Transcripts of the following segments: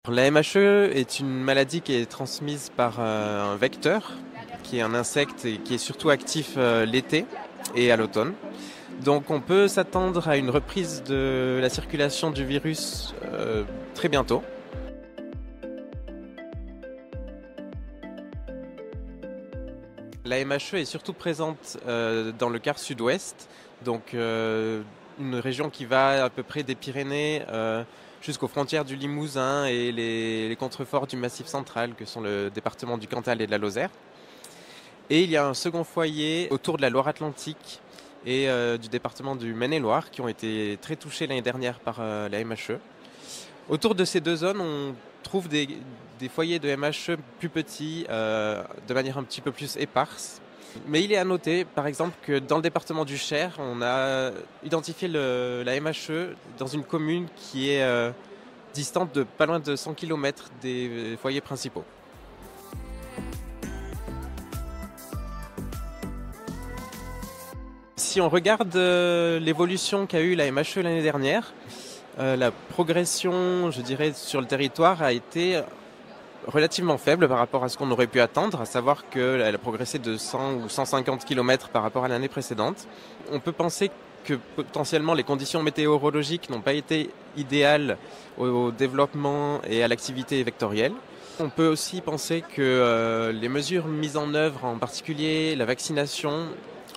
La MHE est une maladie qui est transmise par un vecteur, qui est un insecte et qui est surtout actif l'été et à l'automne. Donc on peut s'attendre à une reprise de la circulation du virus très bientôt. La MHE est surtout présente dans le quart sud-ouest, donc une région qui va à peu près des Pyrénées jusqu'aux frontières du Limousin et les contreforts du Massif central, que sont le département du Cantal et de la Lozère. Et il y a un second foyer autour de la Loire-Atlantique et du département du Maine-et-Loire, qui ont été très touchés l'année dernière par la MHE. Autour de ces deux zones, on trouve des foyers de MHE plus petits, de manière un petit peu plus éparse. Mais il est à noter, par exemple, que dans le département du Cher, on a identifié la MHE dans une commune qui est distante de pas loin de 100 km des foyers principaux. Si on regarde l'évolution qu'a eu la MHE l'année dernière, la progression, je dirais, sur le territoire a été relativement faible par rapport à ce qu'on aurait pu attendre, à savoir qu'elle a progressé de 100 ou 150 km par rapport à l'année précédente. On peut penser que potentiellement les conditions météorologiques n'ont pas été idéales au développement et à l'activité vectorielle. On peut aussi penser que les mesures mises en œuvre, en particulier la vaccination,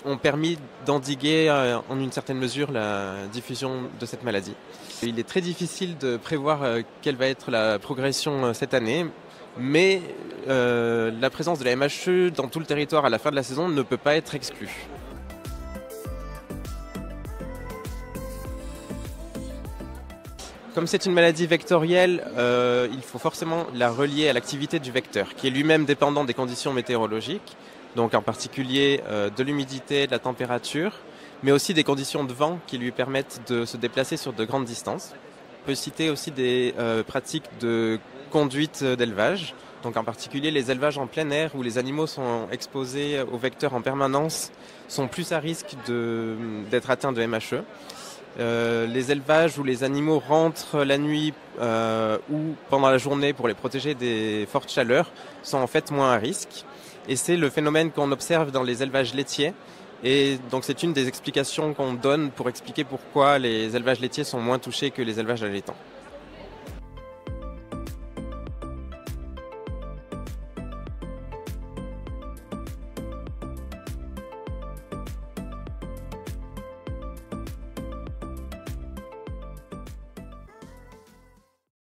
ont permis d'endiguer en une certaine mesure la diffusion de cette maladie. Il est très difficile de prévoir quelle va être la progression cette année, mais la présence de la MHE dans tout le territoire à la fin de la saison ne peut pas être exclue. Comme c'est une maladie vectorielle, il faut forcément la relier à l'activité du vecteur, qui est lui-même dépendant des conditions météorologiques, donc en particulier de l'humidité, de la température, mais aussi des conditions de vent qui lui permettent de se déplacer sur de grandes distances. On peut citer aussi des pratiques de conduite d'élevage, donc en particulier les élevages en plein air où les animaux sont exposés aux vecteurs en permanence sont plus à risque d'être atteints de MHE. Les élevages où les animaux rentrent la nuit ou pendant la journée pour les protéger des fortes chaleurs sont en fait moins à risque. Et c'est le phénomène qu'on observe dans les élevages laitiers. Et donc c'est une des explications qu'on donne pour expliquer pourquoi les élevages laitiers sont moins touchés que les élevages allaitants.